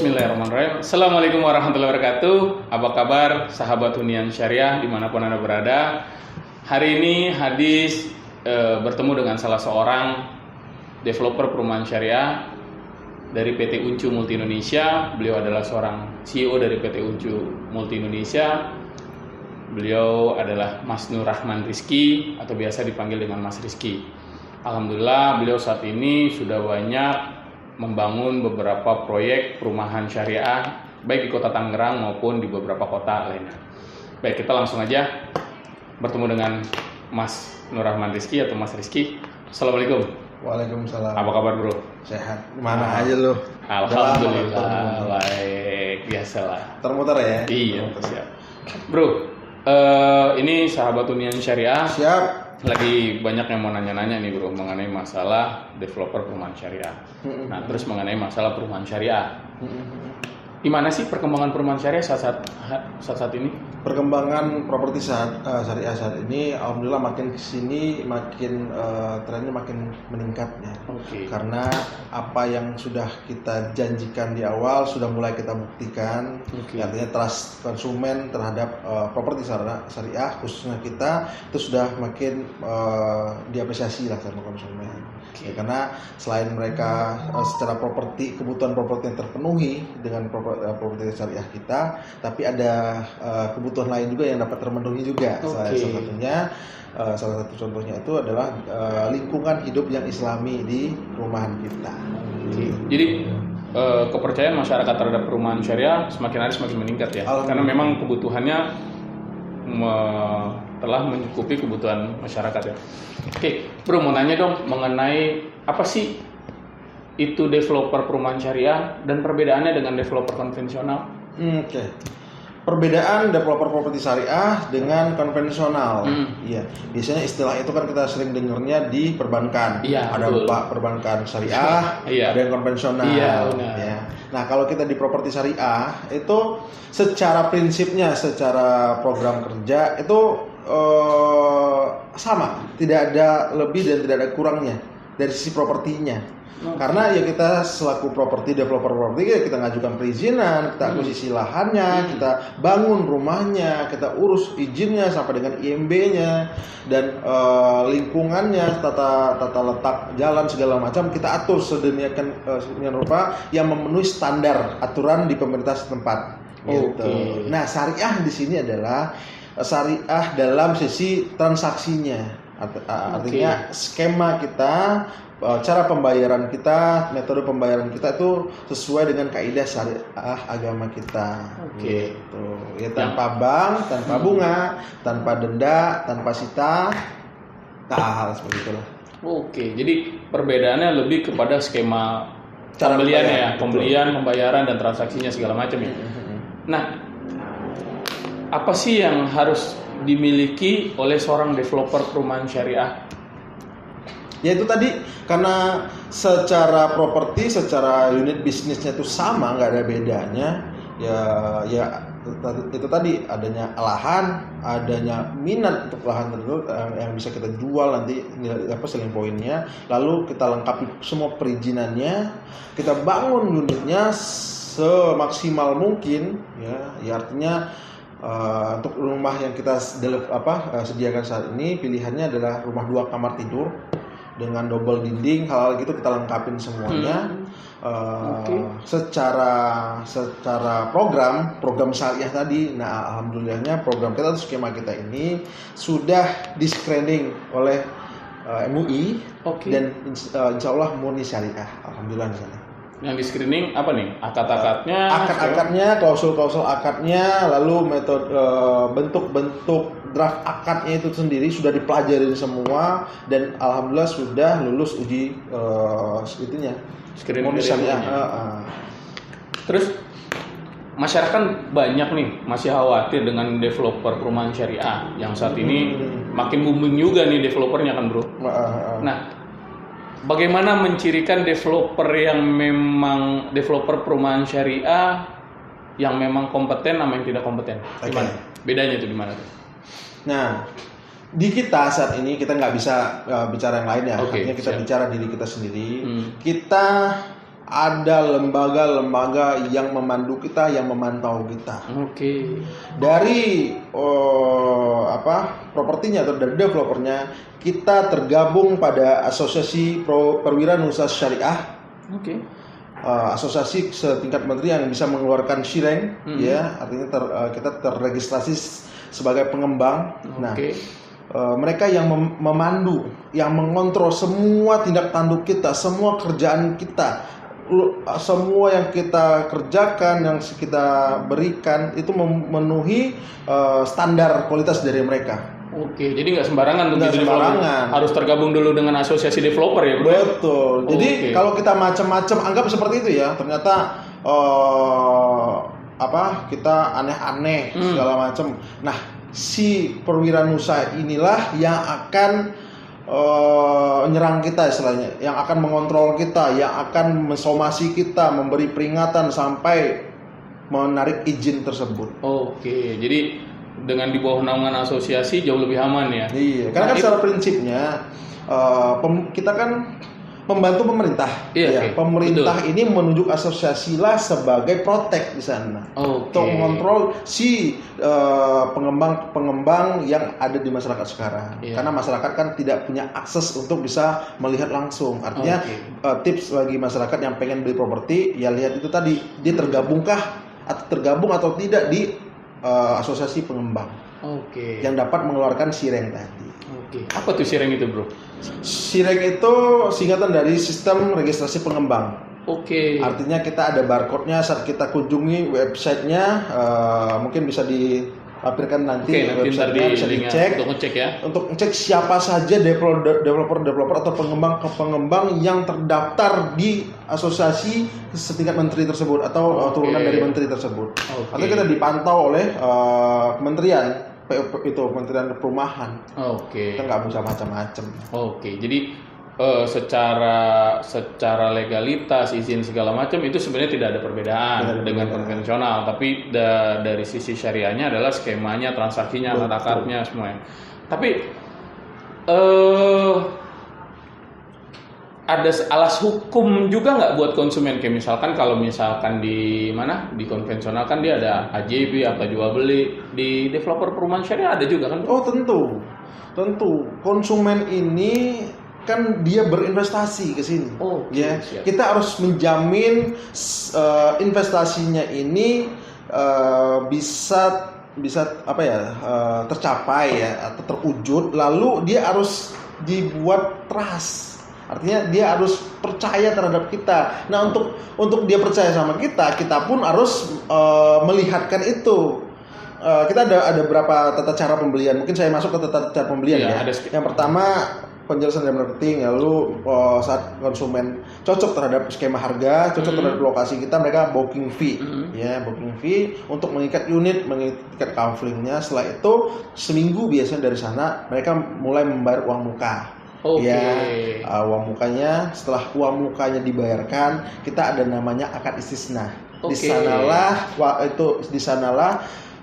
Bismillahirrahmanirrahim. Assalamualaikum warahmatullahi wabarakatuh. Apa kabar sahabat Hunian Syariah dimanapun Anda berada. Hari ini Hadis bertemu dengan salah seorang developer perumahan syariah dari PT Uncu Multi Indonesia. Beliau adalah seorang CEO dari PT Uncu Multi Indonesia. Beliau adalah Mas Nur Rahman Rizky atau biasa dipanggil dengan Mas Rizky. Alhamdulillah beliau saat ini sudah banyak membangun beberapa proyek perumahan syariah baik di kota Tangerang maupun di beberapa kota lainnya. Baik, kita langsung aja bertemu dengan Mas Nur Rahman Rizky atau Mas Rizky. Assalamualaikum. Waalaikumsalam. Apa kabar bro? Sehat. Mana aja lu? Alhamdulillah baik, biasalah. Termuter ya? Iya, siap. Bro, ini sahabat Hunian Syariah. Siap. Lagi banyak yang mau nanya-nanya nih bro mengenai masalah developer perumahan syariah. Nah, terus mengenai masalah perumahan syariah. Gimana sih perkembangan perumahan syariah saat ini? Perkembangan properti syariah saat ini, alhamdulillah makin kesini makin trennya makin meningkat ya. Oke. Karena apa yang sudah kita janjikan di awal sudah mulai kita buktikan. Oke. Artinya trust konsumen terhadap properti syariah khususnya kita itu sudah makin diapresiasi lah sama konsumen. Oke. Ya, karena selain mereka secara kebutuhan properti yang terpenuhi dengan properti syariah kita, tapi ada kebutuhan lain juga yang dapat terpenuhi juga. Oke. Salah satu contohnya itu adalah lingkungan hidup yang islami di perumahan kita. Oke. Jadi kepercayaan masyarakat terhadap perumahan syariah semakin hari semakin meningkat ya. Karena memang kebutuhannya telah mencukupi kebutuhan masyarakat ya. Oke, bro mau nanya dong mengenai apa sih itu developer perumahan syariah dan perbedaannya dengan developer konvensional? Oke. Perbedaan developer properti syariah dengan konvensional. Iya. Biasanya istilah itu kan kita sering dengarnya di perbankan. Iya, ada betul. perbankan syariah, Iya. ada yang konvensional. Iya, benar. Ya. Nah, kalau kita di properti syariah itu secara prinsipnya, secara program kerja itu sama, tidak ada lebih dan tidak ada kurangnya dari sisi propertinya. Karena ya kita selaku developer properti kita ngajukan perizinan, kita akuisisi lahannya, kita bangun rumahnya, kita urus izinnya sampai dengan IMB-nya dan lingkungannya, tata letak jalan segala macam kita atur sedemikian rupa yang memenuhi standar aturan di pemerintah setempat. Gitu. Nah, syariah di sini adalah syariah dalam sisi transaksinya, artinya skema kita, cara pembayaran kita, metode pembayaran kita itu sesuai dengan kaidah syariah agama kita. Gitu. Ya, tanpa bank, tanpa bunga, tanpa denda, tanpa sita, hal seperti itulah. Oke, jadi perbedaannya lebih kepada skema Cara pembelian, pembayaran dan transaksinya segala macam ya. Nah, apa sih yang harus dimiliki oleh seorang developer perumahan syariah? Ya itu tadi, karena secara properti, secara unit bisnisnya itu sama, nggak ada bedanya. Ya itu tadi adanya lahan, adanya minat untuk lahan tersebut yang bisa kita jual nanti selling poinnya. Lalu kita lengkapi semua perizinannya, kita bangun unitnya semaksimal mungkin. Ya artinya untuk rumah yang kita sediakan saat ini pilihannya adalah rumah 2 kamar tidur dengan double dinding, hal gitu kita lengkapin semuanya. Secara program syariah tadi, nah alhamdulillahnya program kita, skema kita ini sudah di screening oleh MUI dan insya Allah murni syariah, alhamdulillah di sana. Yang di screening apa nih? Akad-akadnya? Akad-akadnya, klausul-klausul akadnya, lalu metode bentuk-bentuk draft akadnya itu sendiri sudah dipelajarin semua dan alhamdulillah sudah lulus uji screening syariah. Terus masyarakat banyak nih masih khawatir dengan developer perumahan syariah yang saat ini makin booming juga nih developernya kan bro. Nah, bagaimana mencirikan developer yang memang developer perumahan syariah yang memang kompeten sama yang tidak kompeten? Gimana? Bedanya itu di mana tuh? Nah, di kita saat ini kita nggak bisa bicara yang lain ya. Artinya kita bicara diri kita sendiri. Kita ada lembaga-lembaga yang memandu kita, yang memantau kita. Oke. Dari propertinya atau dari developernya, kita tergabung pada Asosiasi Perwirausahaan Syariah. Oke. Asosiasi setingkat menteri yang bisa mengeluarkan shireng, ya, artinya kita terregistrasi sebagai pengembang. Nah, mereka yang memandu, yang mengontrol semua tindak tanduk kita, semua kerjaan kita, semua yang kita kerjakan, yang kita berikan itu memenuhi standar kualitas dari mereka. Oke, jadi nggak sembarangan tuh Nggak gitu sembarangan. harus tergabung dulu dengan asosiasi developer ya, bro? Betul. Jadi kalau kita macam-macam anggap seperti itu ya, ternyata kita aneh-aneh segala macam. Nah, si perwirausaha inilah yang akan nyerang kita istilahnya, yang akan mengontrol kita, yang akan mensomasi kita, memberi peringatan sampai menarik izin tersebut. Oke, jadi dengan di bawah naungan asosiasi jauh lebih aman ya. Iya, karena kan secara prinsipnya kita kan membantu pemerintah. Iya, ya. Pemerintah ini menunjuk asosiasi lah sebagai protek di sana untuk mengontrol si pengembang yang ada di masyarakat sekarang. Iya. Karena masyarakat kan tidak punya akses untuk bisa melihat langsung. Artinya tips bagi masyarakat yang pengen beli properti, ya lihat itu tadi, dia tergabung atau tidak di asosiasi pengembang. Yang dapat mengeluarkan shireng tadi. Apa tuh shireng itu, bro? Shireng itu singkatan dari sistem registrasi pengembang. Artinya kita ada barcode-nya saat kita kunjungi websitenya, mungkin bisa dilampirkan nanti websitenya, bisa dicek untuk ngecek ya. Untuk ngecek siapa saja developer atau pengembang yang terdaftar di asosiasi setingkat menteri tersebut atau turunan dari menteri tersebut. Atau kita dipantau oleh kementerian itu, Kementerian Perumahan. Kita nggak bisa macam-macam. Jadi secara legalitas, izin segala macam itu sebenarnya tidak ada perbedaan dengan konvensional, tapi dari sisi syariahnya adalah skemanya, transaksinya, akad-akadnya semuanya. Tapi ada alas hukum juga nggak buat konsumen? Kayak misalkan kalau misalkan di konvensional kan dia ada AJB, akta jual beli. Di developer perumahan syariah ada juga kan? Oh tentu. Konsumen ini kan dia berinvestasi ke sini. Siap. Kita harus menjamin investasinya ini bisa tercapai ya, atau terwujud. Lalu dia harus dibuat trust. Artinya dia harus percaya terhadap kita. Nah, untuk dia percaya sama kita pun harus melihatkan itu. Kita ada beberapa tata cara pembelian. Mungkin saya masuk ke tata cara pembelian ya. Yang pertama, penjelasan dan marketing. Lalu saat konsumen cocok terhadap skema harga, cocok terhadap lokasi kita, mereka booking fee. Ya, booking fee untuk mengikat unit, mengikat kaflingnya. Setelah itu seminggu biasanya dari sana mereka mulai membayar uang muka. Uang mukanya, setelah uang mukanya dibayarkan, kita ada namanya akad istisna. Di sanalah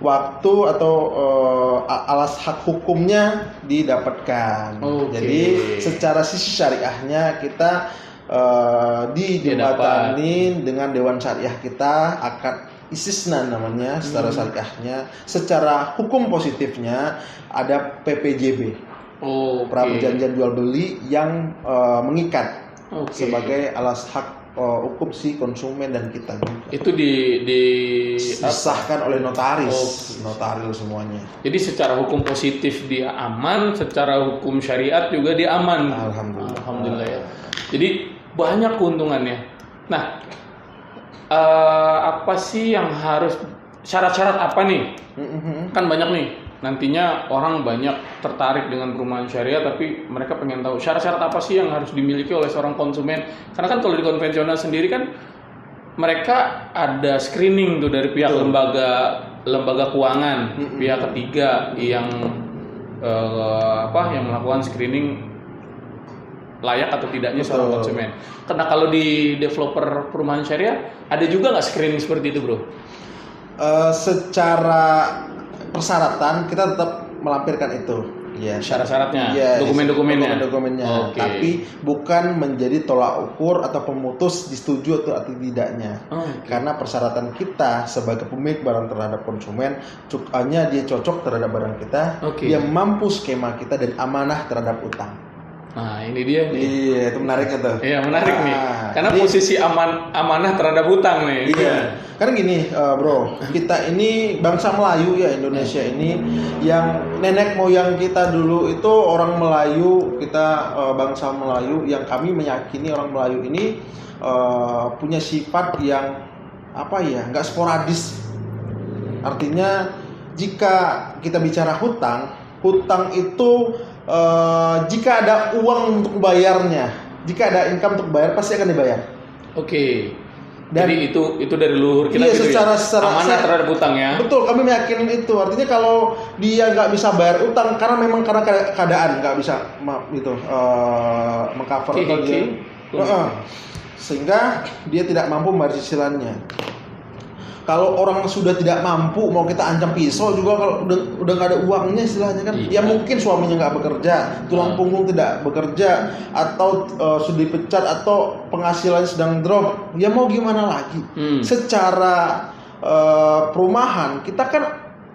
waktu atau alas hak hukumnya didapatkan. Jadi secara sisi syariahnya kita dijembatani dengan Dewan Syariah kita, akad istisna namanya secara syariahnya. Secara hukum positifnya ada PPJB. Perjanjian jual beli yang mengikat sebagai alas hak hukum si konsumen dan kita juga. Itu disahkan oleh notaris semuanya. Jadi secara hukum positif dia aman, secara hukum syariat juga dia aman. Alhamdulillah ya. Jadi banyak keuntungannya. Nah, apa sih yang harus, syarat-syarat apa nih? Kan banyak nih. Nantinya orang banyak tertarik dengan perumahan syariah, tapi mereka pengen tahu syarat-syarat apa sih yang harus dimiliki oleh seorang konsumen. Karena kan kalau di konvensional sendiri kan mereka ada screening tuh dari pihak lembaga keuangan, pihak ketiga yang melakukan screening layak atau tidaknya seorang konsumen. Karena kalau di developer perumahan syariah ada juga nggak screening seperti itu, bro? Secara persyaratan kita tetap melampirkan itu, Ya, syarat-syaratnya, ya, dokumen-dokumennya. dokumen-dokumennya. Oke. Tapi bukan menjadi tolak ukur atau pemutus disetujui atau tidaknya. Oke. Karena persyaratan kita sebagai pemilik barang terhadap konsumen hanya dia cocok terhadap barang kita, Oke. dia mampu skema kita dan amanah terhadap utang. Nah, ini dia nih. Iya, itu menariknya tuh. Iya, menarik nih. Karena jadi- posisi amanah terhadap hutang nih. Iya, karena gini, bro, kita ini bangsa Melayu ya, Indonesia ini, yang nenek moyang kita dulu itu orang Melayu, kita bangsa Melayu, yang kami meyakini orang Melayu ini punya sifat yang apa ya, nggak sporadis. Artinya jika kita bicara hutang itu jika ada uang untuk bayarnya, jika ada income untuk bayar pasti akan dibayar. Oke. Dan- Jadi itu dari leluhur kita Iya, gitu secara amanah terhadap hutang ya. Betul, kami meyakini itu. Artinya kalau dia nggak bisa bayar utang karena keadaan nggak bisa mengcover atau dia, sehingga dia tidak mampu membayar cicilannya. Kalau orang sudah tidak mampu, mau kita ancam pisau juga kalau udah nggak ada uangnya istilahnya kan, Iya. ya mungkin suaminya nggak bekerja, tulang punggung tidak bekerja, atau sudah dipecat atau penghasilannya sedang drop, ya mau gimana lagi? Secara perumahan kita kan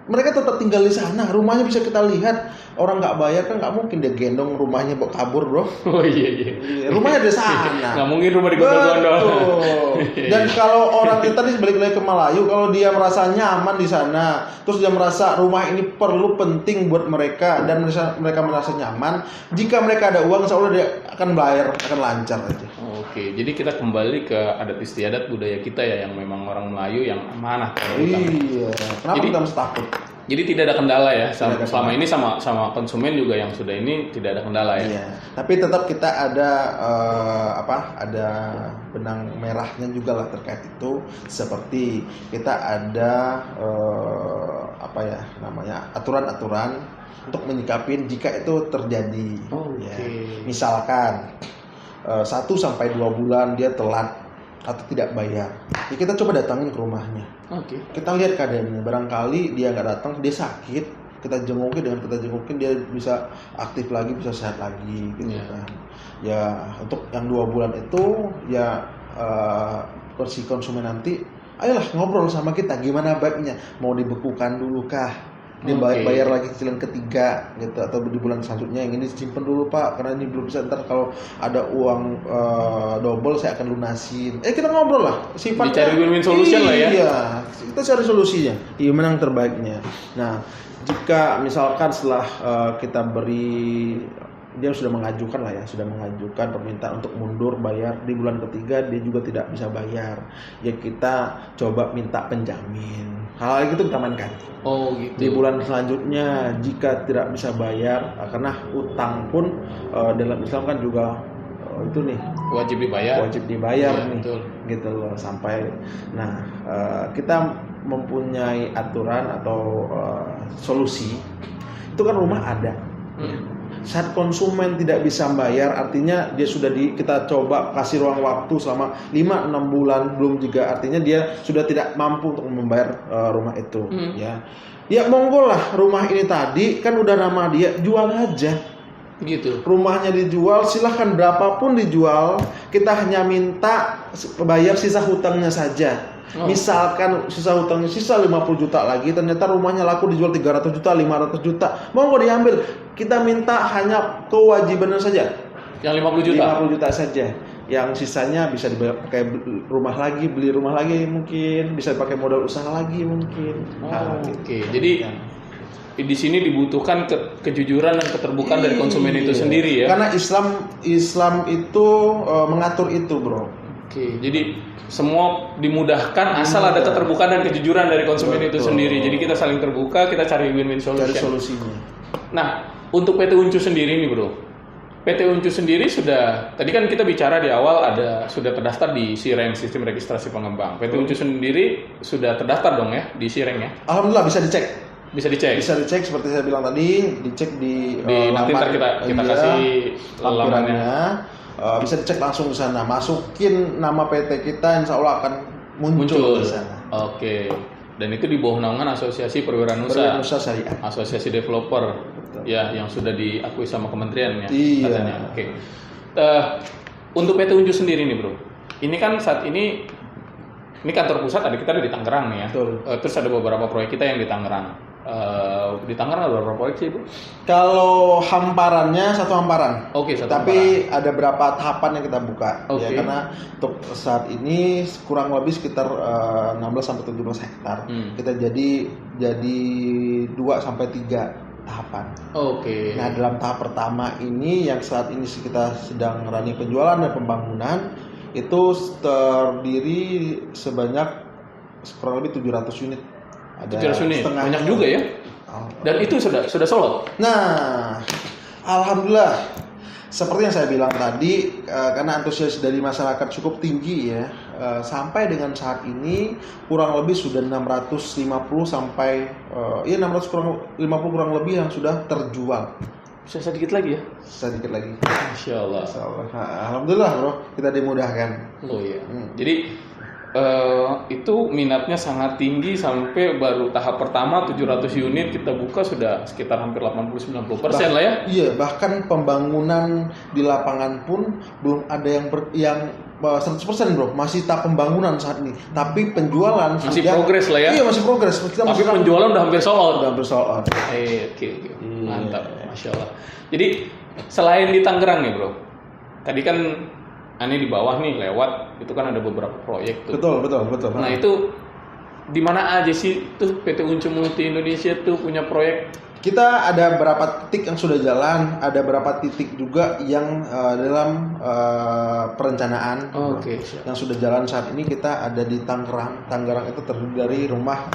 mereka tetap tinggal di sana, rumahnya bisa kita lihat. Orang nggak bayar kan nggak mungkin dia gendong rumahnya bawa kabur, bro. Oh iya. Rumahnya di sana. Nggak mungkin rumah digondol-gondol. Betul. Dan kalau orang kita tadi balik lagi ke Melayu, kalau dia merasa nyaman di sana, terus dia merasa rumah ini perlu penting buat mereka dan mereka merasa nyaman, jika mereka ada uang, insya Allah dia akan bayar, akan lancar aja. Oke, jadi kita kembali ke adat istiadat budaya kita ya, yang memang orang Melayu yang amanah terhadap hutang. Iya. Kenapa kita mesti takut? Jadi tidak ada kendala ya, Tidak ada selama ini sama konsumen juga yang sudah ini tidak ada kendala ya. Iya. Tapi tetap kita ada ada benang merahnya juga lah terkait itu. Seperti kita ada aturan-aturan untuk menyikapin jika itu terjadi. Ya. Misalkan 1-2 bulan dia telat atau tidak bayar, ya kita coba datangin ke rumahnya. Oke. Kita lihat keadaannya, barangkali dia nggak datang, dia sakit, kita jengukin, dia bisa aktif lagi, bisa sehat lagi gitu kan. Ya untuk yang 2 bulan itu ya si konsumen nanti ayolah ngobrol sama kita, gimana baiknya, mau dibekukan dulu kah, bayar lagi cicilan ketiga gitu, atau di bulan selanjutnya yang ini simpen dulu pak karena ini belum bisa, ntar kalau ada uang double saya akan lunasin. Kita ngobrol lah, sifatnya dicari win-win solution lah ya. Iya, kita cari solusinya, gimana yang terbaiknya. Nah, jika misalkan setelah kita beri, dia sudah mengajukan permintaan untuk mundur bayar di bulan ketiga, dia juga tidak bisa bayar, ya kita coba minta penjamin. Hal itu kita mainkan. Oh gitu. Di bulan selanjutnya jika tidak bisa bayar, karena utang pun dalam Islam kan juga itu nih wajib dibayar ya, nih, betul. Gitu loh sampai. Nah, kita mempunyai aturan atau solusi. Itu kan rumah ada. Saat konsumen tidak bisa bayar, artinya dia sudah kita coba kasih ruang waktu selama 5-6 bulan belum juga, artinya dia sudah tidak mampu untuk membayar rumah itu. Ya monggo lah, rumah ini tadi kan udah nama dia, jual aja. Gitu. Rumahnya dijual, silahkan berapapun dijual, kita hanya minta bayar sisa hutangnya saja. Misalkan sisa hutangnya sisa 50 juta lagi, ternyata rumahnya laku dijual 300 juta, 500 juta, monggo diambil. Kita minta hanya kewajibannya saja. Yang 50 juta? 50 juta saja. Yang sisanya bisa dipakai beli rumah lagi mungkin, bisa dipakai modal usaha lagi mungkin. Oke. Jadi di sini dibutuhkan kejujuran dan keterbukaan dari konsumen itu sendiri ya. Karena Islam itu mengatur itu, bro. Oke, jadi semua dimudahkan asal ada keterbukaan dan kejujuran dari konsumen itu sendiri. Jadi kita saling terbuka, kita cari win-win solution. Cari solusinya. Nah, untuk PT Uncu sendiri nih, bro. PT Uncu sendiri tadi kan kita bicara di awal sudah terdaftar di SIRENG, Sistem Registrasi Pengembang. PT Uncu sendiri sudah terdaftar dong ya di SIRENG ya? Alhamdulillah bisa dicek. Bisa dicek Seperti saya bilang tadi, dicek di nanti ntar kita kasih lampirannya. Bisa dicek langsung di sana. Masukin nama PT kita, insya Allah akan muncul di sana. Oke. Dan itu di bawah naungan Asosiasi Perwira Nusa, Syariah. Asosiasi Developer. Betul. Ya, yang sudah diakui sama kementerian ya. Iya. Katanya. Oke. Untuk PT Unju sendiri nih, Bro. Ini kan saat ini kantor pusat ada kita ada di Tangerang nih ya. Betul. Terus ada beberapa proyek kita yang di Tangerang. Di Tangerang ada beberapa proyek sih, Bu? Kalau hamparannya satu hamparan. Oke, satu Tapi ada berapa tahapan yang kita buka. Oke. Ya, karena untuk saat ini kurang lebih sekitar 16 sampai 17 hektar. Kita jadi 2 sampai 3 tahapan. Oke. Nah, dalam tahap pertama ini yang saat ini kita sedang running penjualan dan pembangunan itu terdiri sebanyak kurang lebih 700 unit. Ada 700 unit. setengahnya. Banyak juga ya. Dan itu sudah solid. Nah, alhamdulillah seperti yang saya bilang tadi, karena antusias dari masyarakat cukup tinggi ya, sampai dengan saat ini kurang lebih sudah 650 sampai 650 kurang lebih yang sudah terjual. Bisa sedikit lagi ya? Sedikit lagi. Insya Allah. Alhamdulillah bro, kita dimudahkan. Oh iya. Jadi itu minatnya sangat tinggi sampai baru tahap pertama 700 unit kita buka sudah sekitar hampir 80-90% lah ya. Iya, bahkan pembangunan di lapangan pun belum ada yang 100% bro, masih tahap pembangunan saat ini. Tapi penjualan masih progres lah ya. Iya, masih progres. Tapi penjualan udah hampir sold out. Udah hampir sold out. Oke. Mantap, Masya Allah. Jadi selain di Tangerang nih bro, tadi kan Ani di bawah nih lewat, itu kan ada beberapa proyek tuh. Betul. Nah itu di mana aja sih tuh PT Unju Multi Indonesia tuh punya proyek? Kita ada beberapa titik yang sudah jalan, ada beberapa titik juga yang dalam perencanaan. Oke. Yang sudah jalan saat ini kita ada di Tangerang. Tangerang itu terdiri dari rumah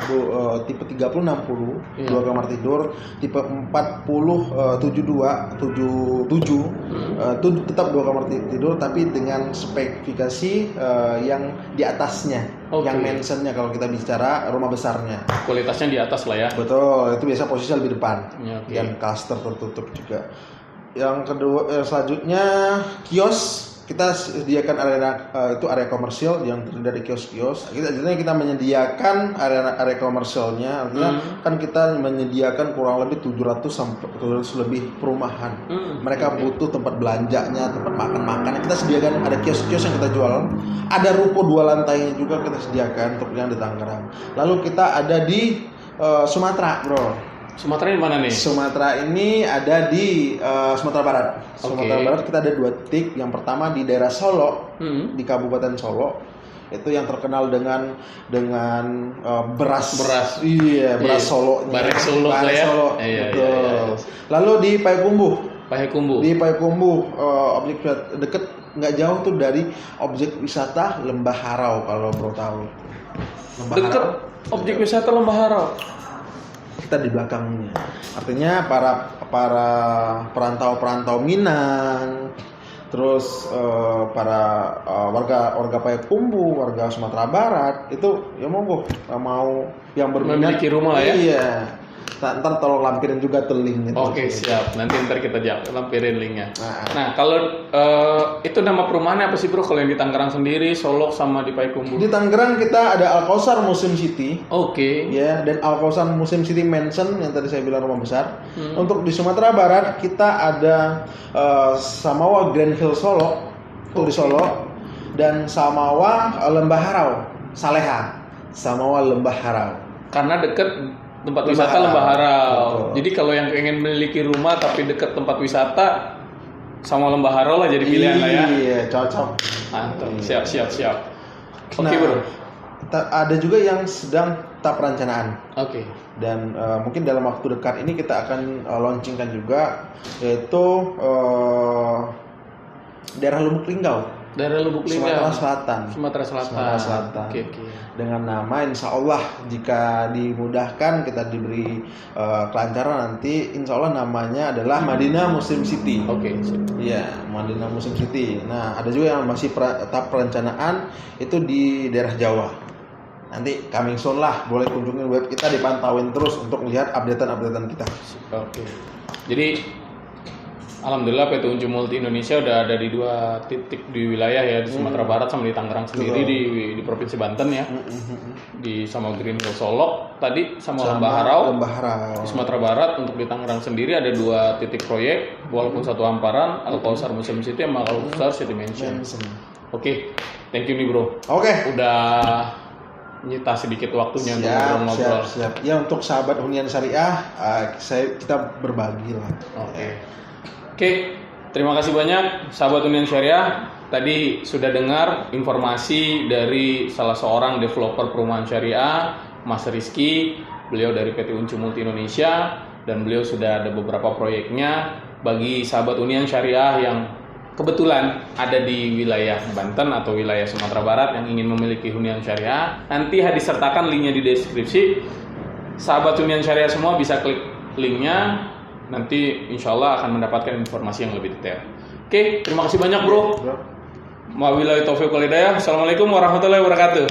tipe 3060, 2 kamar tidur, tipe 4072, 77, itu tetap 2 kamar tidur tapi dengan spesifikasi yang di atasnya. Okay. Yang mentionnya kalau kita bicara rumah besarnya. Kualitasnya di atas lah ya. Betul, itu biasa posisi lebih depan. Ya, okay. Dan cluster tertutup juga. Yang kedua, selanjutnya kios. Kita sediakan itu area komersial yang terdiri dari kios-kios. Kita menyediakan area komersialnya. Artinya kan kita menyediakan kurang lebih 700 sampai 700 lebih perumahan. Mereka butuh tempat belanjanya, tempat makan-makan. Kita sediakan ada kios-kios yang kita jual. Ada ruko 2 lantainya juga kita sediakan untuk yang di Tangerang. Lalu kita ada di Sumatera, bro. Sumatera di mana nih? Sumatera ini ada di Sumatera Barat. Sumatera Barat kita ada 2 titik. Yang pertama di daerah Solo, di Kabupaten Solo. Itu yang terkenal dengan beras. Iya, beras Solo. Barek Solo lah ya. Solo. Iya. Lalu di Payakumbuh. Di Payakumbuh, objek deket nggak jauh tuh dari objek wisata Lembah Harau kalau bro tahu. Deket objek wisata Lembah Harau. Kita di belakangnya. Artinya para perantau Minang, terus para warga Payakumbuh, warga Sumatera Barat itu ya monggo mau yang berminat memiliki rumah ya. Iya. Ntar tolong lampirin juga tuh link. Oke, siap. Nanti ntar kita lampirin linknya. Nah, kalau itu nama perumahannya apa sih bro? Kalau yang di Tangerang sendiri, Solok sama di Payakumbuh? Di Tangerang kita ada Al-Kausar Muslim City. Oke. Ya, dan Al-Kausar Muslim City Mansion yang tadi saya bilang rumah besar. Untuk di Sumatera Barat kita ada Samawa Grand Hill Solo, itu di Solo, dan Samawa Lembah Harau, Saleha. Samawa Lembah Harau. Karena deket tempat wisata Lembah Harau. Jadi kalau yang pengen memiliki rumah tapi dekat tempat wisata sama Lembah Harau lah jadi pilihan lah ya. Iya, cocok. Mantap. Siap. Oke, Nah, bro. Ada juga yang sedang tahap perencanaan. Oke. Dan mungkin dalam waktu dekat ini kita akan launchingkan juga, yaitu daerah Lubuk Linggau. Daerah Lubuk Linggau. Sumatera Selatan. Oke. Dengan nama insya Allah jika dimudahkan kita diberi kelancaran nanti insya Allah namanya adalah Madinah Muslim City. Oke. Iya, Madinah Muslim City. Nah, ada juga yang masih tahap perencanaan itu di daerah Jawa. Nanti coming soon lah, boleh kunjungin web kita, dipantauin terus untuk melihat updatean kita. Oke. Jadi Alhamdulillah PT Unju Multi Indonesia udah ada di 2 titik di wilayah ya, di Sumatera Barat sama di Tangerang sendiri, di Provinsi Banten ya. Di sama Green Hill Solok tadi sama Lembah Harau. Di Sumatera Barat. Untuk di Tangerang sendiri ada 2 titik proyek, walaupun satu hamparan, Al Kausar Muslim City sama Al Kausar City Mansion. Oke, thank you nih bro. Udah nyita sedikit waktunya untuk ngobrol-ngobrol. Siap. Ya untuk sahabat hunian syariah, kita berbagi lah. Oke, terima kasih banyak sahabat hunian syariah. Tadi sudah dengar informasi dari salah seorang developer perumahan syariah, Mas Rizky. Beliau dari PT Unju Multi Indonesia dan beliau sudah ada beberapa proyeknya bagi sahabat hunian syariah yang kebetulan ada di wilayah Banten atau wilayah Sumatera Barat yang ingin memiliki hunian syariah. Nanti disertakan linknya di deskripsi. Sahabat hunian syariah semua bisa klik linknya. Nanti insya Allah akan mendapatkan informasi yang lebih detail. Oke, terima kasih banyak bro. Wabillahi taufiq wal hidayah. Assalamualaikum warahmatullahi wabarakatuh.